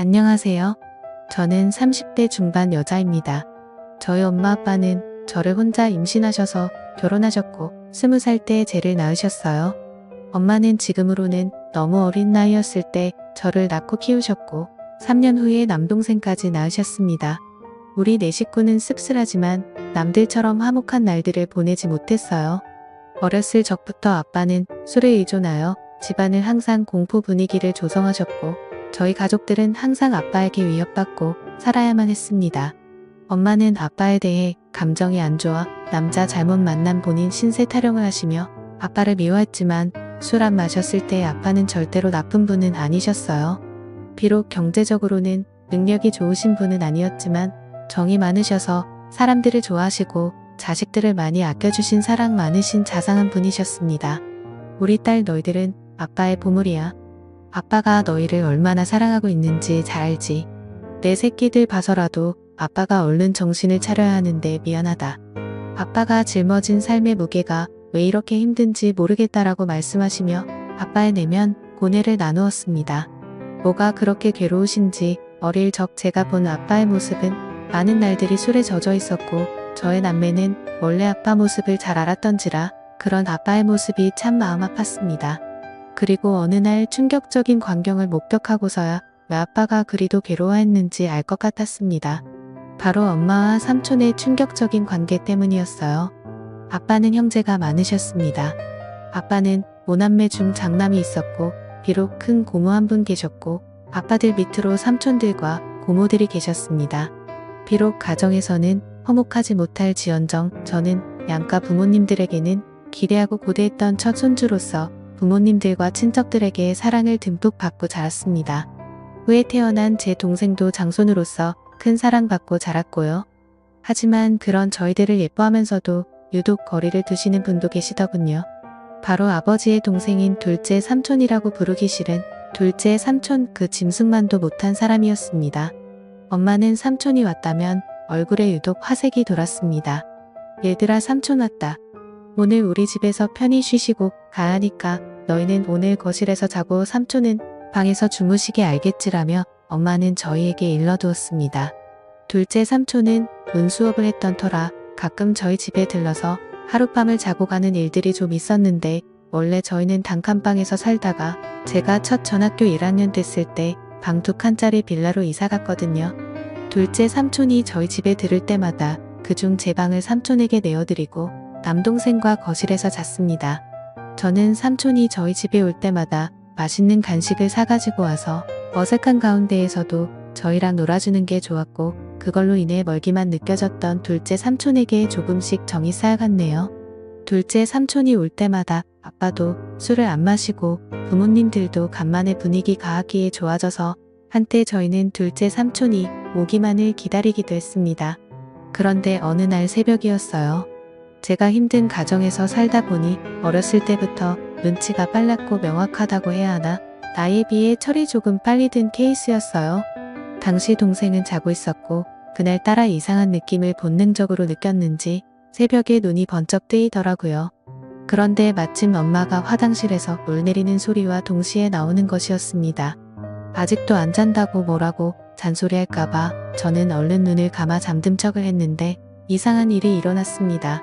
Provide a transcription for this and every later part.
안녕하세요. 저는 30대 중반 여자입니다. 저희 엄마 아빠는 저를 혼자 임신하셔서 결혼하셨고 20살 때 쟤를 낳으셨어요. 엄마는 지금으로는 너무 어린 나이였을 때 저를 낳고 키우셨고 3년 후에 남동생까지 낳으셨습니다. 우리 네 식구는 씁쓸하지만 남들처럼 화목한 날들을 보내지 못했어요. 어렸을 적부터 아빠는 술에 의존하여 집안을 항상 공포 분위기를 조성하셨고 저희 가족들은 항상 아빠에게 위협받고 살아야만 했습니다. 엄마는 아빠에 대해 감정이 안 좋아 남자 잘못 만난 본인 신세 타령을 하시며 아빠를 미워했지만 술 안 마셨을 때 아빠는 절대로 나쁜 분은 아니셨어요. 비록 경제적으로는 능력이 좋으신 분은 아니었지만 정이 많으셔서 사람들을 좋아하시고 자식들을 많이 아껴주신 사랑 많으신 자상한 분이셨습니다. 우리 딸 너희들은 아빠의 보물이야. 아빠가 너희를 얼마나 사랑하고 있는지 잘 알지. 내 새끼들 봐서라도 아빠가 얼른 정신을 차려야 하는데 미안하다. 아빠가 짊어진 삶의 무게가 왜 이렇게 힘든지 모르겠다라고 말씀하시며 아빠의 내면 고뇌를 나누었습니다. 뭐가 그렇게 괴로우신지 어릴 적 제가 본 아빠의 모습은 많은 날들이 술에 젖어 있었고 저의 남매는 원래 아빠 모습을 잘 알았던지라 그런 아빠의 모습이 참 마음 아팠습니다. 그리고 어느 날 충격적인 광경을 목격하고서야 왜 아빠가 그리도 괴로워했는지 알 것 같았습니다. 바로 엄마와 삼촌의 충격적인 관계 때문이었어요. 아빠는 형제가 많으셨습니다. 아빠는 5남매 중 장남이 있었고 비록 큰 고모 한 분 계셨고 아빠들 밑으로 삼촌들과 고모들이 계셨습니다. 비록 가정에서는 화목하지 못할 지언정 저는 양가 부모님들에게는 기대하고 고대했던 첫 손주로서 부모님들과 친척들에게 사랑을 듬뿍 받고 자랐습니다. 후에 태어난 제 동생도 장손으로서 큰 사랑받고 자랐고요. 하지만 그런 저희들을 예뻐하면서도 유독 거리를 두시는 분도 계시더군요. 바로 아버지의 동생인 둘째 삼촌이라고 부르기 싫은 둘째 삼촌 그 짐승만도 못한 사람이었습니다. 엄마는 삼촌이 왔다면 얼굴에 유독 화색이 돌았습니다. 얘들아 삼촌 왔다. 오늘 우리 집에서 편히 쉬시고 가라니까 너희는 오늘 거실에서 자고 삼촌은 방에서 주무시게 알겠지라며 엄마는 저희에게 일러두었습니다. 둘째 삼촌은 문수업을 했던 터라 가끔 저희 집에 들러서 하룻밤을 자고 가는 일들이 좀 있었는데 원래 저희는 단칸방에서 살다가 제가 첫 전학교 1학년 됐을 때 방 2칸짜리 빌라로 이사 갔거든요. 둘째 삼촌이 저희 집에 들을 때마다 그중 제 방을 삼촌에게 내어드리고 남동생과 거실에서 잤습니다. 저는 삼촌이 저희 집에 올 때마다 맛있는 간식을 사가지고 와서 어색한 가운데에서도 저희랑 놀아주는 게 좋았고 그걸로 인해 멀기만 느껴졌던 둘째 삼촌에게 조금씩 정이 쌓여갔네요. 둘째 삼촌이 올 때마다 아빠도 술을 안 마시고 부모님들도 간만에 분위기가 하기에 좋아져서 한때 저희는 둘째 삼촌이 오기만을 기다리기도 했습니다. 그런데 어느 날 새벽이었어요. 제가 힘든 가정에서 살다 보니 어렸을 때부터 눈치가 빨랐고 명확하다고 해야 하나 나이에 비해 철이 조금 빨리 든 케이스였어요. 당시 동생은 자고 있었고 그날따라 이상한 느낌을 본능적으로 느꼈는지 새벽에 눈이 번쩍 뜨이더라고요. 그런데 마침 엄마가 화장실에서 물 내리는 소리와 동시에 나오는 것이었습니다. 아직도 안 잔다고 뭐라고 잔소리할까봐 저는 얼른 눈을 감아 잠든 척을 했는데 이상한 일이 일어났습니다.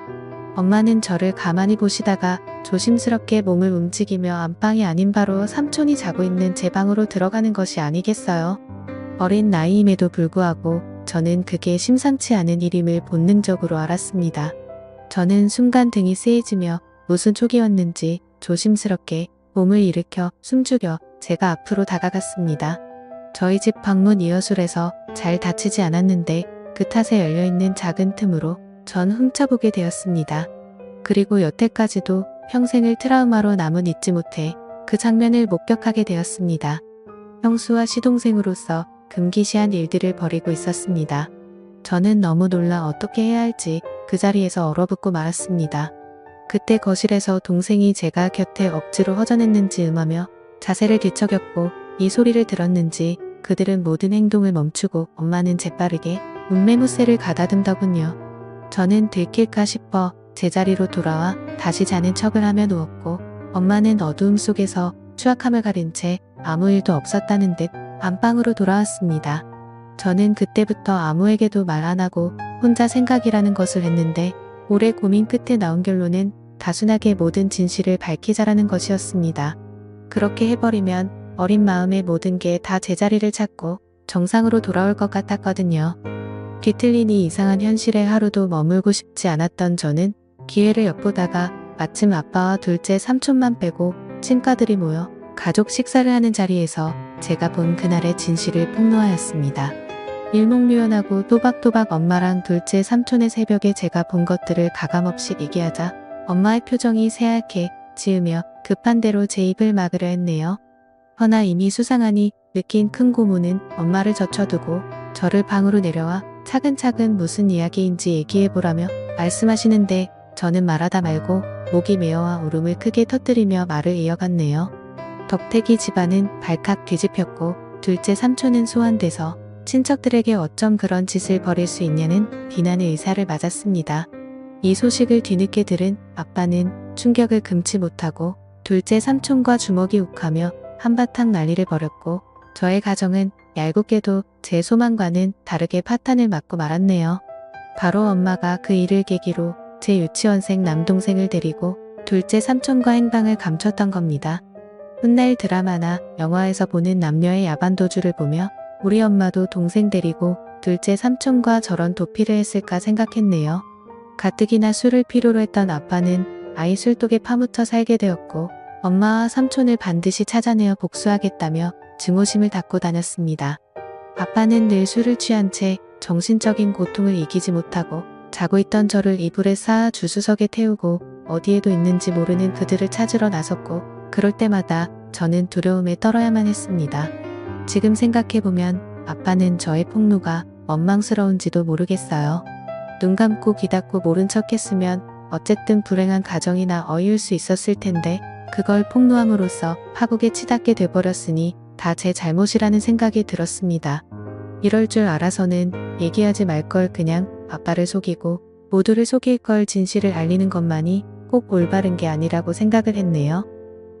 엄마는 저를 가만히 보시다가 조심스럽게 몸을 움직이며 안방이 아닌 바로 삼촌이 자고 있는 제 방으로 들어가는 것이 아니겠어요. 어린 나이임에도 불구하고 저는 그게 심상치 않은 일임을 본능적으로 알았습니다. 저는 순간 등이 쓰해지며 무슨 촉이었는지 조심스럽게 몸을 일으켜 숨죽여 제가 앞으로 다가갔습니다. 저희 집 방문 이어술에서 잘 닫히지 않았는데 그 탓에 열려있는 작은 틈으로 전 훔쳐보게 되었습니다. 그리고 여태까지도 평생을 트라우마로 남은 잊지 못해 그 장면을 목격하게 되었습니다. 형수와 시동생으로서 금기시한 일들을 벌이고 있었습니다. 저는 너무 놀라 어떻게 해야 할지 그 자리에서 얼어붙고 말았습니다. 그때 거실에서 동생이 제가 곁에 억지로 허전했는지 음하며 자세를 뒤척였고 이 소리를 들었는지 그들은 모든 행동을 멈추고 엄마는 재빠르게 문매무새를 가다듬더군요. 저는 들킬까 싶어 제자리로 돌아와 다시 자는 척을 하며 누웠고 엄마는 어두움 속에서 추악함을 가린 채 아무 일도 없었다는 듯 안방으로 돌아왔습니다. 저는 그때부터 아무에게도 말 안 하고 혼자 생각이라는 것을 했는데 오래 고민 끝에 나온 결론은 단순하게 모든 진실을 밝히자라는 것이었습니다. 그렇게 해버리면 어린 마음의 모든 게 다 제자리를 찾고 정상으로 돌아올 것 같았거든요. 뒤틀린 이 이상한 현실에 하루도 머물고 싶지 않았던 저는 기회를 엿보다가 마침 아빠와 둘째 삼촌만 빼고 친가들이 모여 가족 식사를 하는 자리에서 제가 본 그날의 진실을 폭로하였습니다. 일목요연하고 또박또박 엄마랑 둘째 삼촌의 새벽에 제가 본 것들을 가감없이 얘기하자 엄마의 표정이 새하얗게 지으며 급한 대로 제 입을 막으려 했네요. 허나 이미 수상하니 느낀 큰 고모는 엄마를 젖혀두고 저를 방으로 내려와 차근차근 무슨 이야기인지 얘기해보라며 말씀하시는데 저는 말하다 말고 목이 메어와 울음을 크게 터뜨리며 말을 이어갔네요. 덕택이 집안은 발칵 뒤집혔고 둘째 삼촌은 소환돼서 친척들에게 어쩜 그런 짓을 벌일 수 있냐는 비난의 의사를 맞았습니다. 이 소식을 뒤늦게 들은 아빠는 충격을 금치 못하고 둘째 삼촌과 주먹이 욱하며 한바탕 난리를 벌였고 저의 가정은 얄궂게도 제 소망과는 다르게 파탄을 맞고 말았네요. 바로 엄마가 그 일을 계기로 제 유치원생 남동생을 데리고 둘째 삼촌과 행방을 감췄던 겁니다. 훗날 드라마나 영화에서 보는 남녀의 야반도주를 보며 우리 엄마도 동생 데리고 둘째 삼촌과 저런 도피를 했을까 생각했네요. 가뜩이나 술을 필요로 했던 아빠는 아이 술독에 파묻혀 살게 되었고 엄마와 삼촌을 반드시 찾아내어 복수하겠다며 증오심을 닦고 다녔습니다. 아빠는 늘 술을 취한 채 정신적인 고통을 이기지 못하고 자고 있던 저를 이불에 쌓아 주수석에 태우고 어디에도 있는지 모르는 그들을 찾으러 나섰고 그럴 때마다 저는 두려움에 떨어야만 했습니다. 지금 생각해보면 아빠는 저의 폭로가 원망스러운지도 모르겠어요. 눈 감고 귀 닫고 모른 척 했으면 어쨌든 불행한 가정이나 어이울 수 있었을 텐데 그걸 폭로함으로써 파국에 치닫게 돼버렸으니 다 제 잘못이라는 생각이 들었습니다. 이럴 줄 알아서는 얘기하지 말 걸 그냥 아빠를 속이고 모두를 속일 걸 진실을 알리는 것만이 꼭 올바른 게 아니라고 생각을 했네요.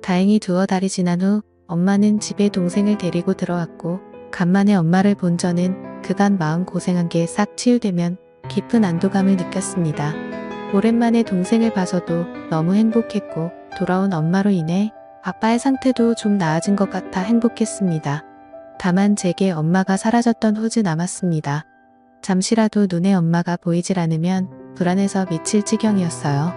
다행히 두어 달이 지난 후 엄마는 집에 동생을 데리고 들어왔고 간만에 엄마를 본 저는 그간 마음 고생한 게 싹 치유되면 깊은 안도감을 느꼈습니다. 오랜만에 동생을 봐서도 너무 행복했고 돌아온 엄마로 인해 아빠의 상태도 좀 나아진 것 같아 행복했습니다. 다만 제게 엄마가 사라졌던 후즈 남았습니다. 잠시라도 눈에 엄마가 보이질 않으면 불안해서 미칠 지경이었어요.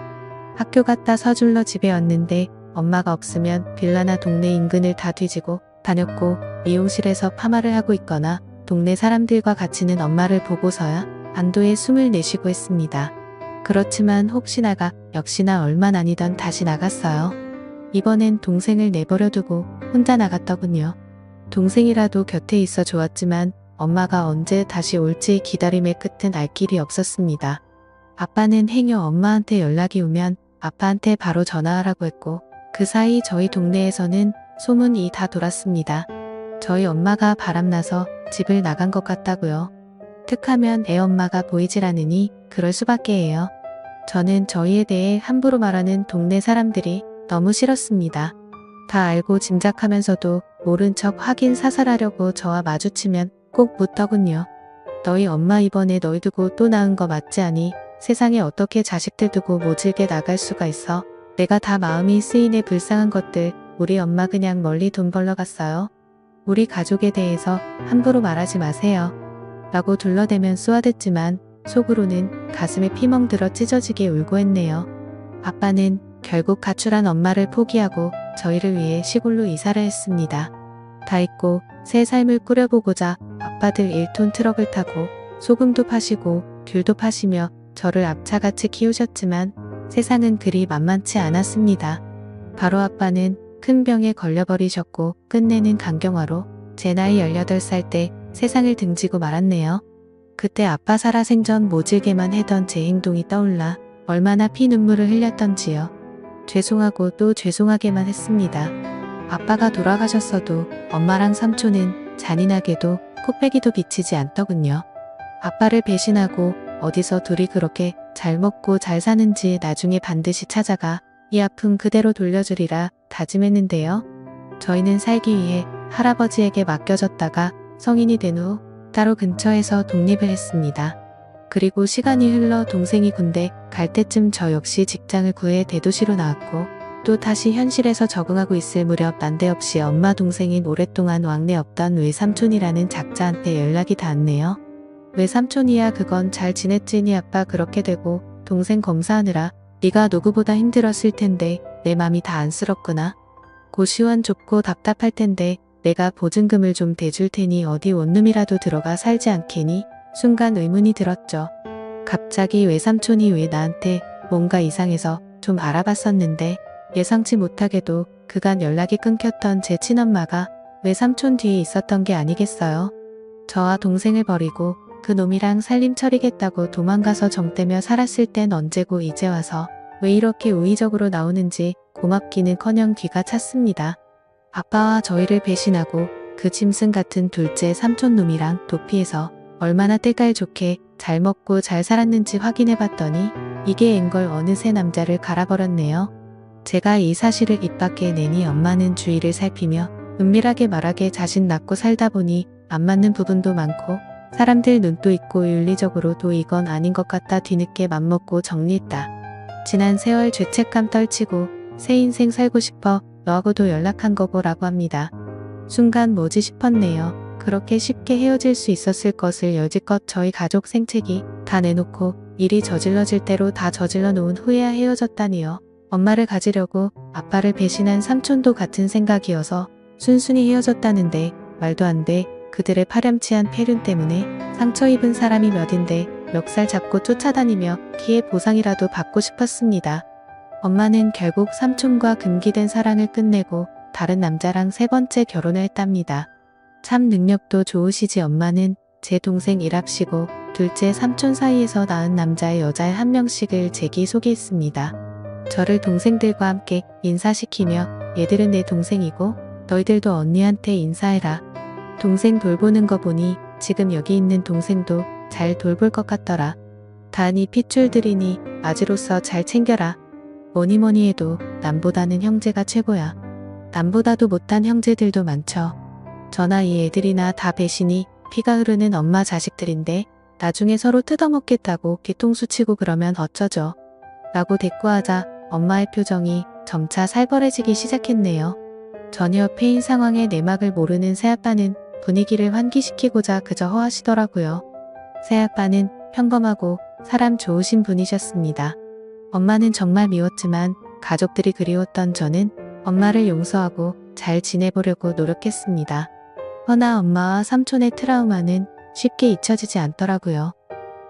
학교 갔다 서둘러 집에 왔는데 엄마가 없으면 빌라나 동네 인근을 다 뒤지고 다녔고 미용실에서 파마를 하고 있거나 동네 사람들과 같이는 엄마를 보고서야 안도의 숨을 내쉬고 했습니다. 그렇지만 혹시나가 역시나 얼마 아니던 다시 나갔어요. 이번엔 동생을 내버려 두고 혼자 나갔더군요. 동생이라도 곁에 있어 좋았지만 엄마가 언제 다시 올지 기다림의 끝은 알 길이 없었습니다. 아빠는 행여 엄마한테 연락이 오면 아빠한테 바로 전화하라고 했고 그 사이 저희 동네에서는 소문이 다 돌았습니다. 저희 엄마가 바람나서 집을 나간 것 같다고요. 툭하면 애엄마가 보이질 않으니 그럴 수밖에 해요. 저는 저희에 대해 함부로 말하는 동네 사람들이 너무 싫었습니다. 다 알고 짐작하면서도 모른 척 확인 사살하려고 저와 마주치면 꼭 묻더군요. 너희 엄마 이번에 너희 두고 또 낳은 거 맞지 않니? 세상에 어떻게 자식들 두고 모질게 나갈 수가 있어? 내가 다 마음이 쓰이네 불쌍한 것들. 우리 엄마 그냥 멀리 돈 벌러 갔어요. 우리 가족에 대해서 함부로 말하지 마세요. 라고 둘러대면 쏘아댔지만 속으로는 가슴에 피멍 들어 찢어지게 울고 했네요. 아빠는 결국 가출한 엄마를 포기하고 저희를 위해 시골로 이사를 했습니다. 다 잊고 새 삶을 꾸려보고자 아빠들 1톤 트럭을 타고 소금도 파시고 귤도 파시며 저를 앞차같이 키우셨지만 세상은 그리 만만치 않았습니다. 바로 아빠는 큰 병에 걸려버리셨고 끝내는 간경화로 제 나이 18살 때 세상을 등지고 말았네요. 그때 아빠 살아생전 모질게만 해던 제 행동이 떠올라 얼마나 피눈물을 흘렸던지요. 죄송하고 또 죄송하게만 했습니다. 아빠가 돌아가셨어도 엄마랑 삼촌은 잔인하게도 코빼기도 비치지 않더군요. 아빠를 배신하고 어디서 둘이 그렇게 잘 먹고 잘 사는지 나중에 반드시 찾아가 이 아픔 그대로 돌려주리라 다짐했는데요. 저희는 살기 위해 할아버지에게 맡겨졌다가 성인이 된 후 따로 근처에서 독립을 했습니다. 그리고 시간이 흘러 동생이 군대 갈 때쯤 저 역시 직장을 구해 대도시로 나왔고 또 다시 현실에서 적응하고 있을 무렵 난데없이 엄마 동생인 오랫동안 왕래 없던 외삼촌이라는 작자한테 연락이 닿았네요. 외삼촌이야 그건 잘 지냈지니 아빠 그렇게 되고 동생 검사하느라 네가 누구보다 힘들었을 텐데 내 맘이 다 안쓰럽구나. 고시원 좁고 답답할 텐데 내가 보증금을 좀 대줄 테니 어디 원룸이라도 들어가 살지 않겠니? 순간 의문이 들었죠. 갑자기 외삼촌이 왜 나한테 뭔가 이상해서 좀 알아봤었는데 예상치 못하게도 그간 연락이 끊겼던 제 친엄마가 외삼촌 뒤에 있었던 게 아니겠어요. 저와 동생을 버리고 그 놈이랑 살림 차리겠다고 도망가서 정떼며 살았을 땐 언제고 이제 와서 왜 이렇게 우의적으로 나오는지 고맙기는커녕 귀가 찼습니다. 아빠와 저희를 배신하고 그 짐승 같은 둘째 삼촌 놈이랑 도피해서 얼마나 때깔 좋게 잘 먹고 잘 살았는지 확인해봤더니 이게 앵걸 어느새 남자를 갈아버렸네요. 제가 이 사실을 입 밖에 내니 엄마는 주위를 살피며 은밀하게 말하게 자신 낳고 살다 보니 안 맞는 부분도 많고 사람들 눈도 있고 윤리적으로도 이건 아닌 것 같다 뒤늦게 맘먹고 정리했다. 지난 세월 죄책감 떨치고 새 인생 살고 싶어 너하고도 연락한 거고 라고 합니다. 순간 뭐지 싶었네요. 그렇게 쉽게 헤어질 수 있었을 것을 여지껏 저희 가족 생채기 다 내놓고 일이 저질러질 대로 다 저질러 놓은 후에야 헤어졌다니요. 엄마를 가지려고 아빠를 배신한 삼촌도 같은 생각이어서 순순히 헤어졌다는데 말도 안 돼. 그들의 파렴치한 폐륜 때문에 상처 입은 사람이 몇인데 멱살 잡고 쫓아다니며 피해 보상이라도 받고 싶었습니다. 엄마는 결국 삼촌과 금기된 사랑을 끝내고 다른 남자랑 세 번째 결혼을 했답니다. 참 능력도 좋으시지. 엄마는 제 동생 일합시고 둘째 삼촌 사이에서 낳은 남자의 여자의 한 명씩을 제기 소개했습니다. 저를 동생들과 함께 인사시키며 얘들은 내 동생이고 너희들도 언니한테 인사해라. 동생 돌보는 거 보니 지금 여기 있는 동생도 잘 돌볼 것 같더라. 단이 핏줄들이니 아지로서 잘 챙겨라. 뭐니뭐니 해도 남보다는 형제가 최고야. 남보다도 못한 형제들도 많죠. 저나 이 애들이나 다 배신이 피가 흐르는 엄마 자식들인데 나중에 서로 뜯어먹겠다고 뒤통수 치고 그러면 어쩌죠? 라고 대꾸하자 엄마의 표정이 점차 살벌해지기 시작했네요. 전혀 패인 상황에 내막을 모르는 새아빠는 분위기를 환기시키고자 그저 허하시더라고요. 새아빠는 평범하고 사람 좋으신 분이셨습니다. 엄마는 정말 미웠지만 가족들이 그리웠던 저는 엄마를 용서하고 잘 지내보려고 노력했습니다. 허나 엄마와 삼촌의 트라우마는 쉽게 잊혀지지 않더라고요.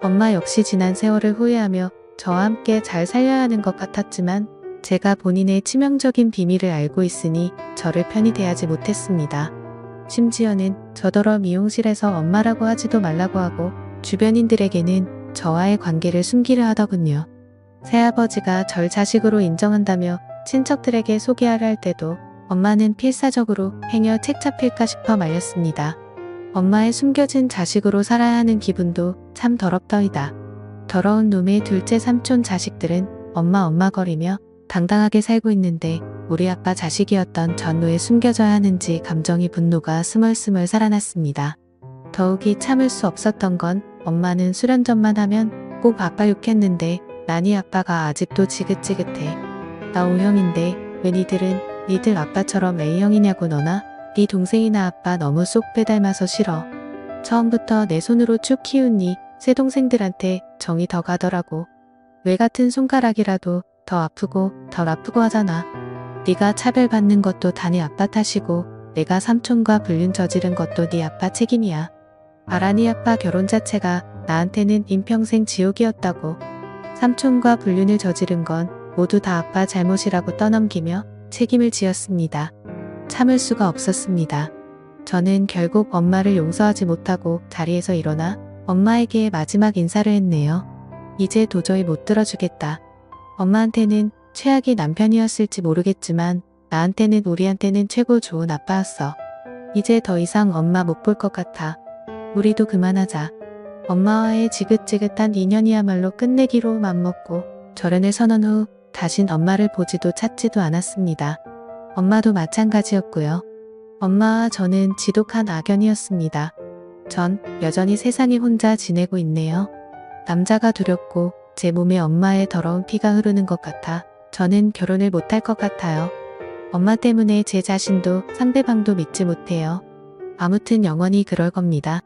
엄마 역시 지난 세월을 후회하며 저와 함께 잘 살려야 하는 것 같았지만 제가 본인의 치명적인 비밀을 알고 있으니 저를 편히 대하지 못했습니다. 심지어는 저더러 미용실에서 엄마라고 하지도 말라고 하고 주변인들에게는 저와의 관계를 숨기려 하더군요. 새아버지가 절 자식으로 인정한다며 친척들에게 소개하려 할 때도 엄마는 필사적으로 행여 책 잡힐까 싶어 말렸습니다. 엄마의 숨겨진 자식으로 살아야 하는 기분도 참 더럽더이다. 더러운 놈의 둘째 삼촌 자식들은 엄마 거리며 당당하게 살고 있는데 우리 아빠 자식이었던 전 왜 숨겨져야 하는지 감정이 분노가 스멀스멀 살아났습니다. 더욱이 참을 수 없었던 건 엄마는 수련전만 하면 꼭 아빠 욕했는데 난이 아빠가 아직도 지긋지긋해. 나 O형인데 왜 니들 아빠처럼 A형이냐고. 너나 네 동생이나 아빠 너무 쏙 빼닮아서 싫어. 처음부터 내 손으로 쭉 키우니 새 동생들한테 정이 더 가더라고. 왜 같은 손가락이라도 더 아프고 덜 아프고 하잖아. 네가 차별받는 것도 다 네 아빠 탓이고 내가 삼촌과 불륜 저지른 것도 네 아빠 책임이야. 아라니 아빠 결혼 자체가 나한테는 인평생 지옥이었다고. 삼촌과 불륜을 저지른 건 모두 다 아빠 잘못이라고 떠넘기며 책임을 지었습니다. 참을 수가 없었습니다. 저는 결국 엄마를 용서하지 못하고 자리에서 일어나 엄마에게 마지막 인사를 했네요. 이제 도저히 못 들어주겠다. 엄마한테는 최악의 남편이었을지 모르겠지만 나한테는 우리한테는 최고 좋은 아빠였어. 이제 더 이상 엄마 못 볼 것 같아. 우리도 그만하자. 엄마와의 지긋지긋한 인연이야말로 끝내기로 맘먹고 절연을 선언 후 다신 엄마를 보지도 찾지도 않았습니다. 엄마도 마찬가지였고요. 엄마와 저는 지독한 악연이었습니다. 전 여전히 세상에 혼자 지내고 있네요. 남자가 두렵고 제 몸에 엄마의 더러운 피가 흐르는 것 같아 저는 결혼을 못할 것 같아요. 엄마 때문에 제 자신도 상대방도 믿지 못해요. 아무튼 영원히 그럴 겁니다.